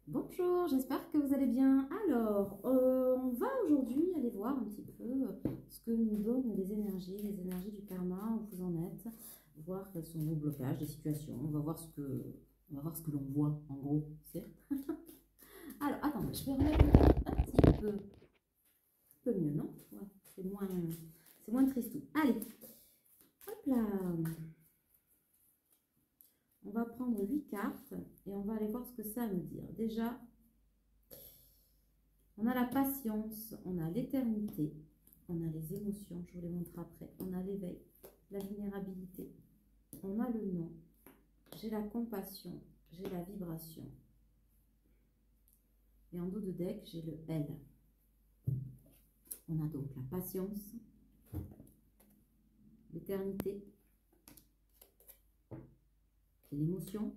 Bonjour, j'espère que vous allez bien. Alors, on va aujourd'hui aller voir un petit peu ce que nous donnent les énergies du karma, où vous en êtes, voir quels sont vos blocages, les situations. On va voir ce que l'on voit, en gros. Alors, attends, je vais remettre un peu mieux, non? Ouais, c'est moins tristou. Allez, hop là. On va prendre 8 cartes et on va aller voir ce que ça veut dire. Déjà, on a la patience, on a l'éternité, on a les émotions, je vous les montre après, on a l'éveil, la vulnérabilité, on a le non, j'ai la compassion, j'ai la vibration. Et en dos de deck, j'ai le L. On a donc la patience, l'éternité, l'émotion,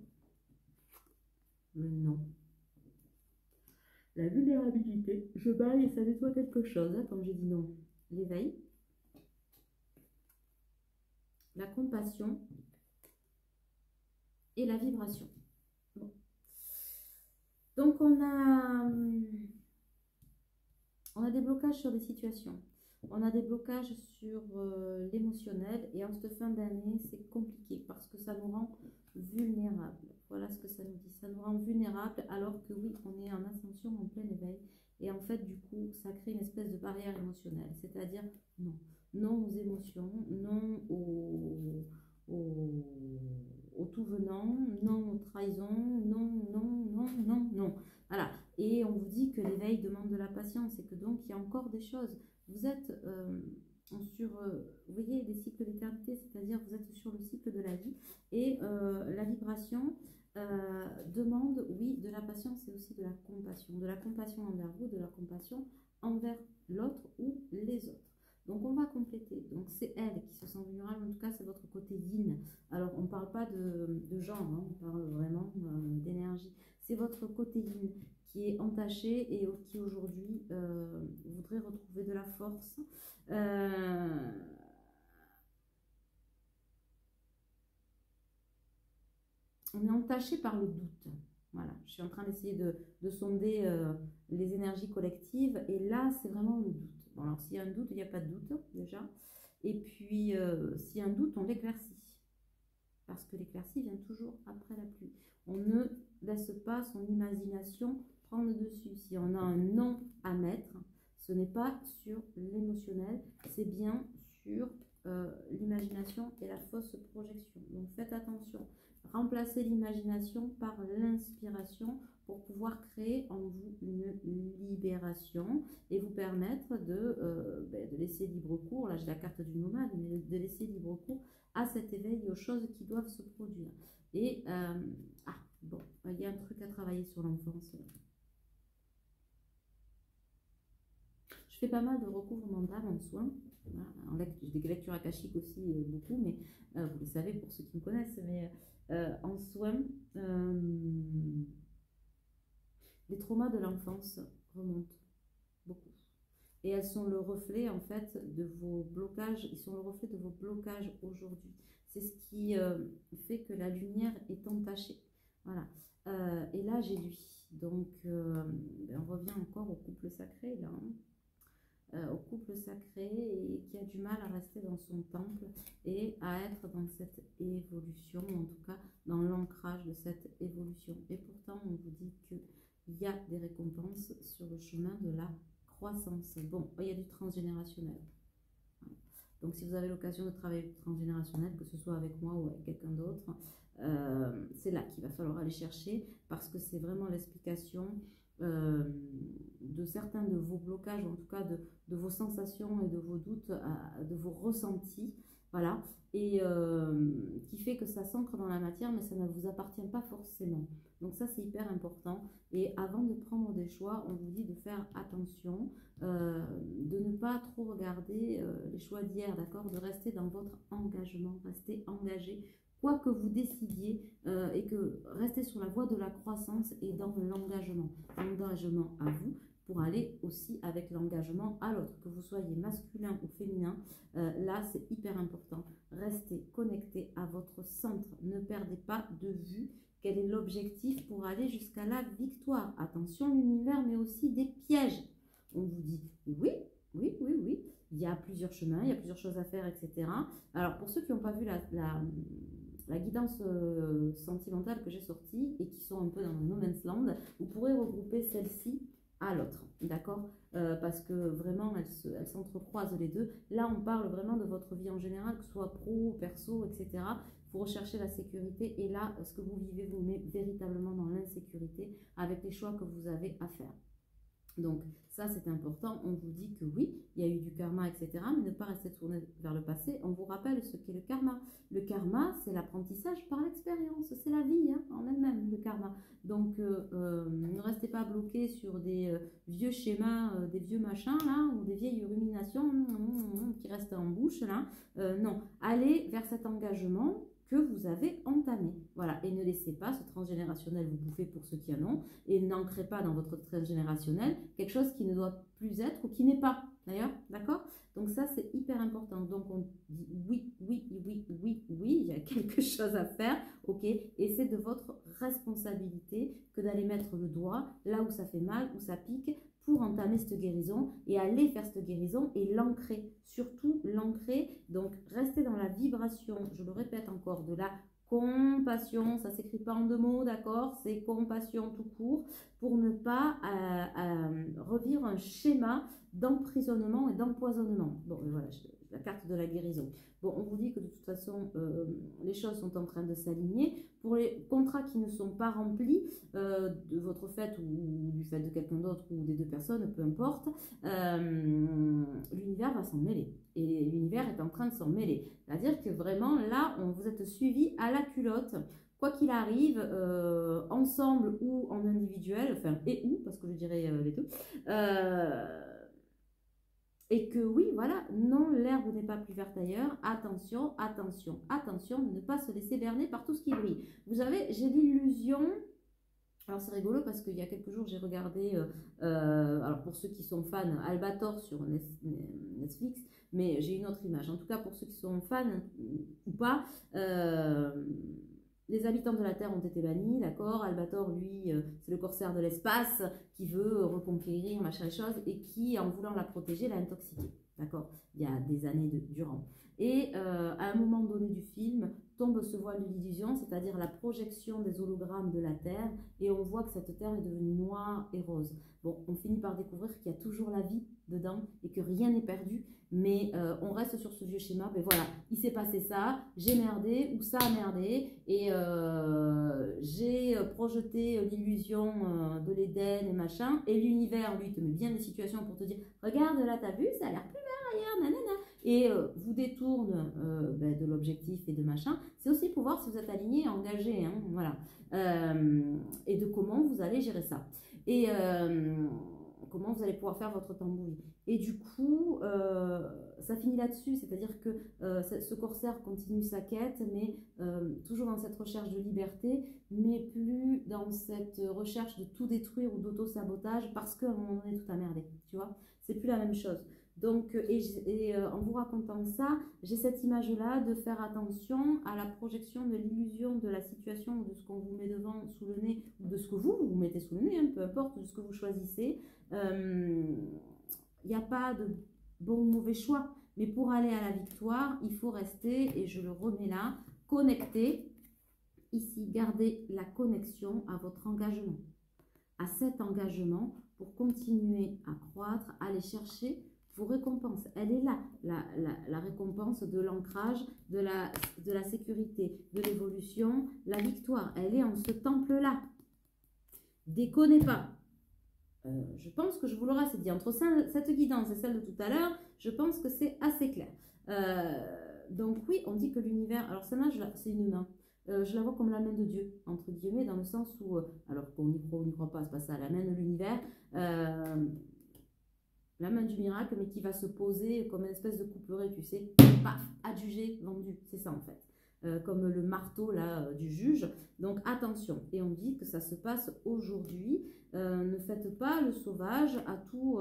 le non, la vulnérabilité, je baille et ça nettoie quelque chose, hein, comme j'ai dit non, l'éveil, la compassion et la vibration. Bon. Donc on a des blocages sur des situations. On a des blocages sur l'émotionnel et en cette fin d'année, c'est compliqué parce que ça nous rend vulnérables. Voilà ce que ça nous dit. Ça nous rend vulnérables alors que oui, on est en ascension, en plein éveil. Et en fait, du coup, ça crée une espèce de barrière émotionnelle. C'est-à-dire, non. Non aux émotions, non au tout venant, non aux trahisons, non, non, non, non, non. Voilà. Et on vous dit que l'éveil demande de la patience et que donc il y a encore des choses. Vous êtes vous voyez, des cycles d'éternité, c'est-à-dire vous êtes sur le cycle de la vie et la vibration demande, oui, de la patience et aussi de la compassion envers vous, de la compassion envers l'autre ou les autres. Donc on va compléter. Donc c'est elle qui se sent vulnérable, en tout cas c'est votre côté yin. Alors on ne parle pas de genre, hein, on parle vraiment d'énergie. C'est votre côté yin qui est entaché et qui aujourd'hui voudrait retrouver de la force. On est entaché par le doute. Voilà, je suis en train d'essayer de sonder les énergies collectives et là c'est vraiment le doute. Bon, alors s'il y a un doute, il n'y a pas de doute déjà. Et puis s'il y a un doute, on l'éclaircit. Parce que l'éclaircie vient toujours après la pluie. On ne laisse pas son imagination prendre le dessus. Si on a un non à mettre, ce n'est pas sur l'émotionnel, c'est bien sur l'imagination et la fausse projection. Donc faites attention. Remplacez l'imagination par l'inspiration pour pouvoir créer en vous une libération et vous permettre de laisser libre cours. Là, j'ai la carte du nomade, mais de laisser libre cours à cet éveil et aux choses qui doivent se produire. Et, bon, il y a un truc à travailler sur l'enfance. Je fais pas mal de recouvrement d'âme en soins. Voilà. J'ai des lectures akashiques aussi, beaucoup, mais vous le savez pour ceux qui me connaissent, mais en soins, les traumas de l'enfance remontent beaucoup. Et elles sont le reflet en fait de vos blocages, ils sont le reflet de vos blocages aujourd'hui. C'est ce qui fait que la lumière est entachée. Voilà. Et là j'ai lui. Donc on revient encore au couple sacré là. Au couple sacré et qui a du mal à rester dans son temple et à être dans cette évolution, ou en tout cas dans l'ancrage de cette évolution. Et pourtant on vous dit qu'il y a des récompenses sur le chemin de la croissance. Bon, il y a du transgénérationnel. Donc si vous avez l'occasion de travailler avec le transgénérationnel, que ce soit avec moi ou avec quelqu'un d'autre, c'est là qu'il va falloir aller chercher parce que c'est vraiment l'explication de certains de vos blocages, en tout cas de vos sensations et de vos doutes, de vos ressentis, voilà, et qui fait que ça s'ancre dans la matière, mais ça ne vous appartient pas forcément. Donc ça, c'est hyper important. Et avant de prendre des choix, on vous dit de faire attention, de ne pas trop regarder les choix d'hier, d'accord, de rester dans votre engagement, rester engagé, quoi que vous décidiez, et que restez sur la voie de la croissance et dans l'engagement. Engagement à vous pour aller aussi avec l'engagement à l'autre, que vous soyez masculin ou féminin, là c'est hyper important. Restez connecté à votre centre, ne perdez pas de vue Quel est l'objectif pour aller jusqu'à la victoire? Attention, l'univers, mais aussi des pièges. On vous dit oui, oui, oui, oui. Il y a plusieurs chemins, il y a plusieurs choses à faire, etc. Alors, pour ceux qui n'ont pas vu la guidance sentimentale que j'ai sortie et qui sont un peu dans le no man's land, vous pourrez regrouper celle-ci à l'autre, d'accord? Parce que vraiment, elles s'entrecroisent les deux. Là, on parle vraiment de votre vie en général, que ce soit pro, perso, etc. Vous recherchez la sécurité et là, ce que vous vivez vous met véritablement dans l'insécurité avec les choix que vous avez à faire. Donc ça c'est important, on vous dit que oui, il y a eu du karma, etc. Mais ne pas rester tourné vers le passé. On vous rappelle ce qu'est le karma. Le karma, c'est l'apprentissage par l'expérience, c'est la vie hein, en elle-même, le karma. Donc ne restez pas bloqué sur des vieux schémas, des vieux machins là, ou des vieilles ruminations qui restent en bouche là. Non, allez vers cet engagement que vous avez entamé. Voilà, et ne laissez pas ce transgénérationnel vous bouffer pour ceux qui en ont, et n'ancrez pas dans votre transgénérationnel quelque chose qui ne doit plus être ou qui n'est pas, d'ailleurs, d'accord? Donc ça, c'est hyper important. Donc on dit oui, oui, oui, oui, oui, il y a quelque chose à faire, ok? Et c'est de votre responsabilité que d'aller mettre le doigt là où ça fait mal, où ça pique, pour entamer cette guérison et aller faire cette guérison et l'ancrer, surtout l'ancrer, donc rester dans la vibration, je le répète encore, de la compassion, ça s'écrit pas en deux mots, d'accord, c'est compassion tout court, pour ne pas revivre un schéma d'emprisonnement et d'empoisonnement. Bon, voilà, la carte de la guérison. Bon, on vous dit que de toute façon, les choses sont en train de s'aligner. Pour les contrats qui ne sont pas remplis, de votre fait ou du fait de quelqu'un d'autre ou des deux personnes, peu importe, l'univers va s'en mêler. Et l'univers est en train de s'en mêler. C'est-à-dire que vraiment, là, vous êtes suivis à la culotte. Quoi qu'il arrive, ensemble ou en individuel, enfin, et ou, parce que je dirais les deux, et que oui, voilà, non, l'herbe n'est pas plus verte ailleurs. Attention, attention, attention de ne pas se laisser berner par tout ce qui brille. Vous savez, j'ai l'illusion. Alors c'est rigolo parce qu'il y a quelques jours j'ai regardé, alors pour ceux qui sont fans, Albator sur Netflix, mais j'ai une autre image. En tout cas pour ceux qui sont fans ou pas, les habitants de la Terre ont été bannis, d'accord? Albator, lui, c'est le corsaire de l'espace qui veut reconquérir, machin et chose, et qui, en voulant la protéger, l'a intoxiquée, d'accord? Il y a des années durant. Et à un moment donné du film, tombe ce voile de l'illusion, c'est-à-dire la projection des hologrammes de la Terre, et on voit que cette Terre est devenue noire et rose. Bon, on finit par découvrir qu'il y a toujours la vie dedans et que rien n'est perdu, mais on reste sur ce vieux schéma. Mais voilà, il s'est passé ça, j'ai merdé ou ça a merdé, et j'ai projeté l'illusion de l'Éden et machin, et l'univers, lui, te met bien des situations pour te dire, regarde là, t'as vu, ça a l'air plus vert ailleurs, nanana. Et vous détourne de l'objectif et de machin. C'est aussi pour voir si vous êtes aligné et engagé, hein, voilà. Et de comment vous allez gérer ça. Et comment vous allez pouvoir faire votre tambouille. Et du coup, ça finit là-dessus, c'est-à-dire que ce corsaire continue sa quête, mais toujours dans cette recherche de liberté, mais plus dans cette recherche de tout détruire ou d'auto-sabotage, parce qu'à un moment donné, tout a merdé, tu vois. C'est plus la même chose. Donc, en vous racontant ça, j'ai cette image-là de faire attention à la projection de l'illusion de la situation ou de ce qu'on vous met devant, sous le nez, ou de ce que vous mettez sous le nez, hein, peu importe, de ce que vous choisissez. Il n'y a pas de bon ou mauvais choix, mais pour aller à la victoire, il faut rester, et je le remets là, connecté. Ici, gardez la connexion à votre engagement, à cet engagement pour continuer à croître, aller chercher vos récompenses. Elle est là, la récompense de l'ancrage, de la sécurité, de l'évolution, la victoire. Elle est en ce temple-là. Déconnez pas. Je pense que je vous l'aurai assez dit. Entre cette guidance et celle de tout à l'heure, je pense que c'est assez clair. Donc oui, on dit que l'univers... Alors celle-là, c'est une main. Je la vois comme la main de Dieu, entre guillemets, dans le sens où, alors qu'on y croit ou n'y croit pas, c'est pas ça, la main de l'univers, la main du miracle, mais qui va se poser comme une espèce de couperet, tu sais, paf, adjugé, vendu, c'est ça en fait, comme le marteau là du juge. Donc attention, et on dit que ça se passe aujourd'hui. Ne faites pas le sauvage à tout,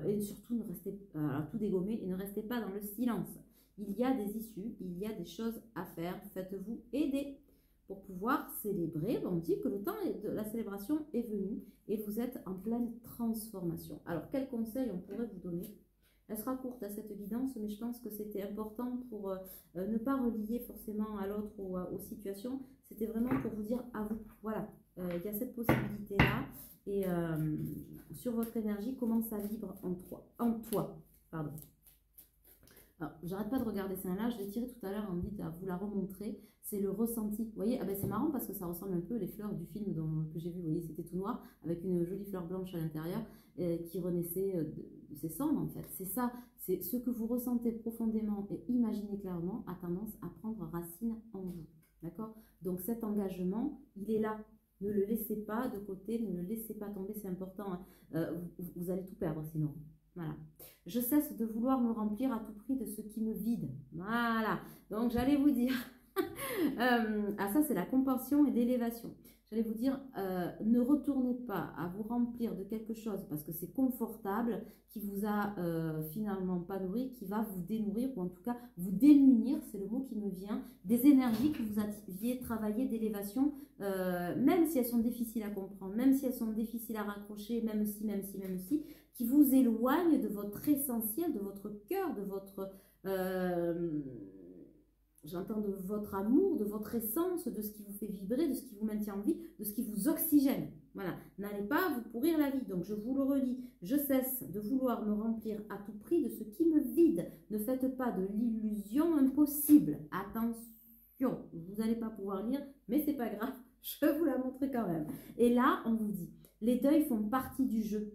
et surtout ne restez à tout dégommer et ne restez pas dans le silence. Il y a des issues, il y a des choses à faire, faites-vous aider. pour pouvoir célébrer. On dit que le temps de la célébration est venu et vous êtes en pleine transformation. Alors, quel conseil on pourrait vous donner? Elle sera courte à cette guidance, mais je pense que c'était important pour ne pas relier forcément à l'autre ou aux situations. C'était vraiment pour vous dire à vous, voilà, il y a cette possibilité-là. Et sur votre énergie, comment ça vibre en toi. Pardon. Alors, j'arrête pas de regarder ça là, je l'ai tiré tout à l'heure, on me dit à vous la remontrer, c'est le ressenti. Vous voyez, ah ben c'est marrant parce que ça ressemble un peu les fleurs du film que j'ai vu, vous voyez, c'était tout noir, avec une jolie fleur blanche à l'intérieur qui renaissait de ses cendres en fait. C'est ça, c'est ce que vous ressentez profondément et imaginez clairement a tendance à prendre racine en vous. D'accord? Donc cet engagement, il est là. Ne le laissez pas de côté, ne le laissez pas tomber, c'est important. Hein. Vous allez tout perdre sinon. Voilà. Je cesse de vouloir me remplir à tout prix de ce qui me vide. Voilà. Donc, j'allais vous dire, ça, c'est la compassion et l'élévation. J'allais vous dire, ne retournez pas à vous remplir de quelque chose parce que c'est confortable, qui vous a finalement pas nourri, qui va vous dénourrir ou en tout cas vous démunir, c'est le mot qui me vient, des énergies que vous aviez travaillées d'élévation, même si elles sont difficiles à comprendre, même si elles sont difficiles à raccrocher, même si, qui vous éloignent de votre essentiel, de votre cœur, de votre... j'entends de votre amour, de votre essence, de ce qui vous fait vibrer, de ce qui vous maintient en vie, de ce qui vous oxygène. Voilà, n'allez pas vous pourrir la vie. Donc je vous le relis, je cesse de vouloir me remplir à tout prix de ce qui me vide. Ne faites pas de l'illusion impossible. Attention, vous n'allez pas pouvoir lire, mais c'est pas grave, je vais vous la montrer quand même. Et là, on vous dit, les deuils font partie du jeu.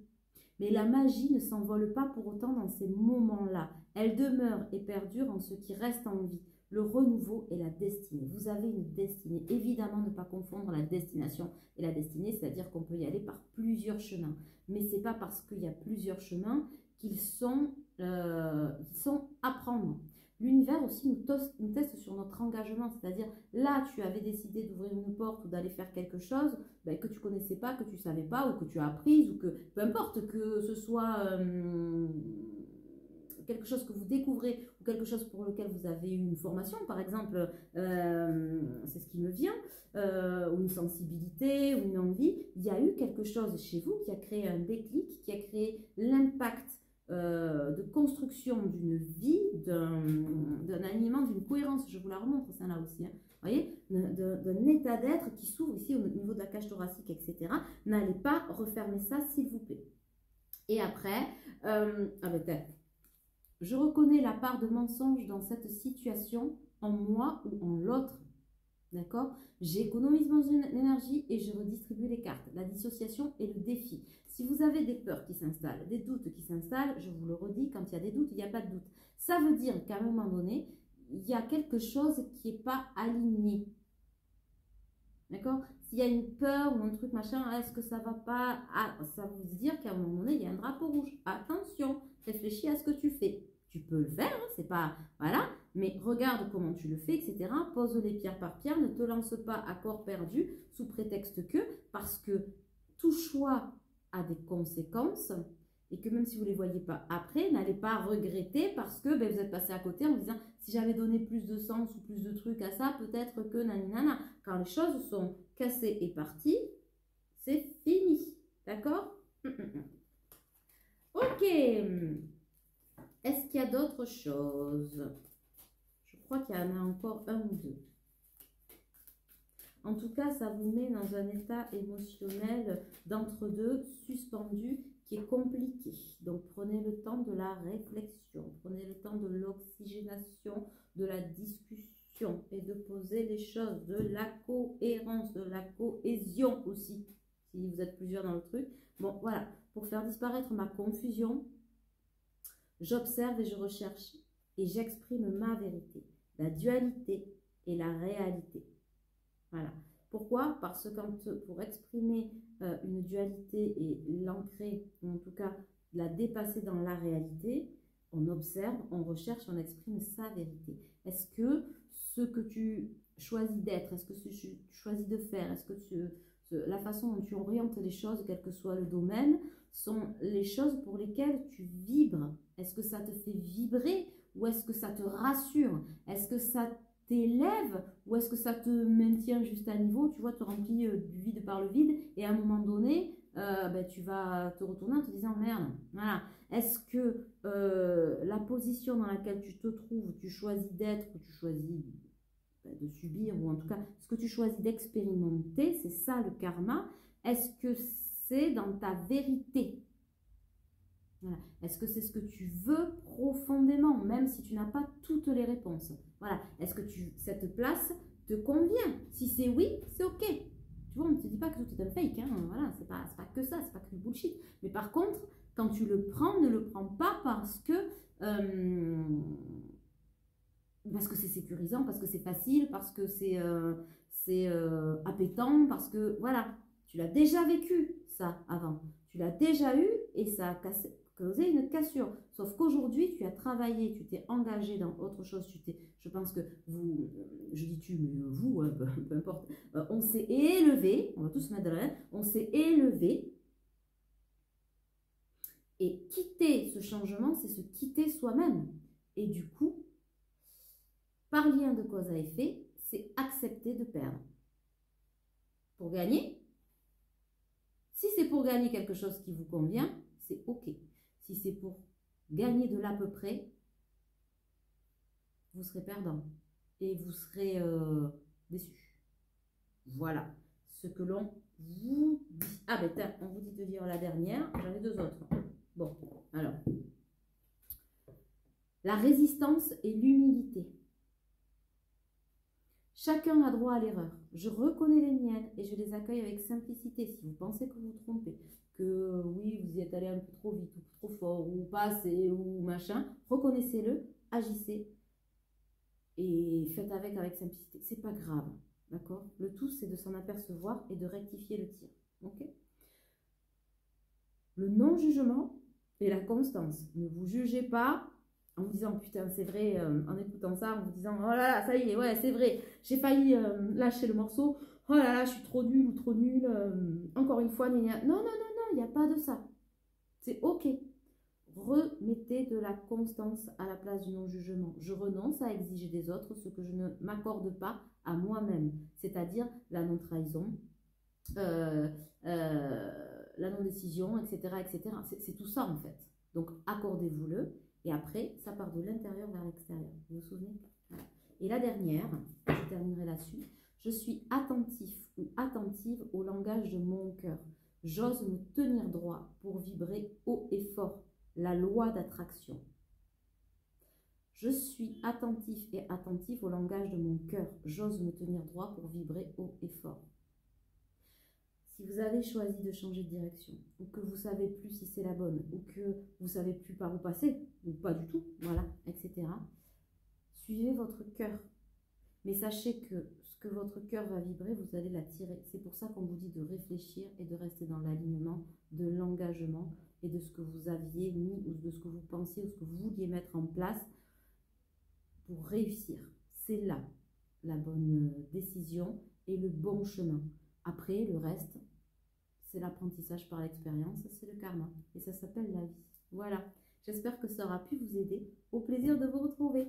Mais la magie ne s'envole pas pour autant dans ces moments-là. Elle demeure et perdure en ce qui reste en vie. Le renouveau et la destinée. Vous avez une destinée. Évidemment, ne pas confondre la destination et la destinée, c'est-à-dire qu'on peut y aller par plusieurs chemins. Mais ce n'est pas parce qu'il y a plusieurs chemins qu'ils sont à prendre. L'univers aussi nous teste sur notre engagement, c'est-à-dire là, tu avais décidé d'ouvrir une porte ou d'aller faire quelque chose ben, que tu ne connaissais pas, que tu ne savais pas ou que tu as appris ou que, peu importe, que ce soit quelque chose que vous découvrez ou quelque chose pour lequel vous avez eu une formation, par exemple, c'est ce qui me vient, ou une sensibilité ou une envie, il y a eu quelque chose chez vous qui a créé un déclic, qui a créé l'impact de construction d'une vie, d'un alignement, d'une cohérence. Je vous la remontre, ça là aussi. Hein. Vous voyez, d'un état d'être qui s'ouvre ici au niveau de la cage thoracique, etc. N'allez pas refermer ça, s'il vous plaît. Et après, je reconnais la part de mensonge dans cette situation en moi ou en l'autre. D'accord? J'économise mon énergie et je redistribue les cartes. La dissociation est le défi. Si vous avez des peurs qui s'installent, des doutes qui s'installent, je vous le redis, quand il y a des doutes, il n'y a pas de doute. Ça veut dire qu'à un moment donné, il y a quelque chose qui n'est pas aligné. D'accord? S'il y a une peur ou un truc machin, est-ce que ça ne va pas? Ça veut dire qu'à un moment donné, il y a un drapeau rouge. Attention, réfléchis à ce que tu fais. Tu peux le faire, hein, c'est pas... Voilà, mais regarde comment tu le fais, etc. Pose-les pierre par pierre, ne te lance pas à corps perdu sous prétexte que, parce que tout choix a des conséquences et que même si vous ne les voyez pas après, n'allez pas regretter parce que ben, vous êtes passé à côté en vous disant si j'avais donné plus de sens ou plus de trucs à ça, peut-être que naninana. Quand les choses sont cassées et parties, c'est fini. D'accord? Ok. Est-ce qu'il y a d'autres choses? Je crois qu'il y en a encore un ou deux. En tout cas, ça vous met dans un état émotionnel d'entre-deux, suspendu, qui est compliqué. Donc, prenez le temps de la réflexion, prenez le temps de l'oxygénation, de la discussion et de poser les choses, de la cohérence, de la cohésion aussi, si vous êtes plusieurs dans le truc. Bon, voilà, pour faire disparaître ma confusion, j'observe et je recherche et j'exprime ma vérité, la dualité et la réalité. Voilà. Pourquoi? Parce que pour exprimer une dualité et l'ancrer, ou en tout cas la dépasser dans la réalité, on observe, on recherche, on exprime sa vérité. Est-ce que ce que tu choisis d'être, est-ce que ce que tu choisis de faire, est-ce que la façon dont tu orientes les choses, quel que soit le domaine, sont les choses pour lesquelles tu vibres? Est-ce que ça te fait vibrer ou est-ce que ça te rassure? Est-ce que ça t'élève ou est-ce que ça te maintient juste à niveau, tu vois, te remplit du vide par le vide et à un moment donné, ben, tu vas te retourner en te disant merde, voilà. Est-ce que la position dans laquelle tu te trouves, tu choisis d'être ou tu choisis de subir, ou en tout cas, ce que tu choisis d'expérimenter, c'est ça le karma. Est-ce que c'est dans ta vérité? Voilà. Est-ce que c'est ce que tu veux profondément, même si tu n'as pas toutes les réponses? Voilà. Est-ce que cette place te convient? Si c'est oui, c'est ok. Tu vois, on ne te dit pas que tout est un fake. Hein. Voilà, c'est pas que ça, c'est pas que du bullshit. Mais par contre, quand tu le prends, ne le prends pas parce que c'est sécurisant, parce que c'est facile, parce que c'est appétant, parce que voilà, tu l'as déjà vécu ça avant. Tu l'as déjà eu et ça a causé une cassure. Sauf qu'aujourd'hui, tu as travaillé, tu t'es engagé dans autre chose. Je pense que vous, je dis tu, mais vous, hein, peu importe, on s'est élevé, on va tous se mettre derrière, on s'est élevé. Et quitter ce changement, c'est se quitter soi-même. Et du coup, par lien de cause à effet, c'est accepter de perdre. Pour gagner, si c'est pour gagner quelque chose qui vous convient, c'est ok. Si c'est pour gagner de l'à peu près, vous serez perdant et vous serez déçu. Voilà ce que l'on vous dit. Ah ben tiens, on vous dit de lire la dernière, j'en ai deux autres. Bon, alors. La résistance et l'humilité. Chacun a droit à l'erreur. Je reconnais les miennes et je les accueille avec simplicité. Si vous pensez que vous vous trompez, que oui, vous y êtes allé un peu trop vite, ou trop fort, ou pas assez, ou machin, reconnaissez-le, agissez et faites avec simplicité. C'est pas grave, d'accord? Le tout, c'est de s'en apercevoir et de rectifier le tir, ok? Le non-jugement et la constance. Ne vous jugez pas en vous disant putain c'est vrai, en écoutant ça, en vous disant oh là là ça y est, ouais c'est vrai, j'ai failli lâcher le morceau, oh là là je suis trop nulle ou trop nulle, encore une fois, non, non, non, non, il n'y a pas de ça, c'est ok. Remettez de la constance à la place du non-jugement. Je renonce à exiger des autres ce que je ne m'accorde pas à moi-même, c'est-à-dire la non-trahison, la non-décision, etc. etc. C'est tout ça en fait. Donc accordez-vous-le. Et après, ça part de l'intérieur vers l'extérieur. Vous vous souvenez? Voilà. Et la dernière, je terminerai là-dessus. Je suis attentif ou attentive au langage de mon cœur. J'ose me tenir droit pour vibrer haut et fort. La loi d'attraction. Je suis attentif et attentive au langage de mon cœur. J'ose me tenir droit pour vibrer haut et fort. Si vous avez choisi de changer de direction, ou que vous ne savez plus si c'est la bonne, ou que vous ne savez plus par où passer, ou pas du tout, voilà, etc., suivez votre cœur. Mais sachez que ce que votre cœur va vibrer, vous allez l'attirer. C'est pour ça qu'on vous dit de réfléchir et de rester dans l'alignement, de l'engagement et de ce que vous aviez mis, ou de ce que vous pensiez, ou ce que vous vouliez mettre en place pour réussir. C'est là la bonne décision et le bon chemin. Après, le reste, c'est l'apprentissage par l'expérience, c'est le karma. Et ça s'appelle la vie. Voilà. J'espère que ça aura pu vous aider. Au plaisir de vous retrouver.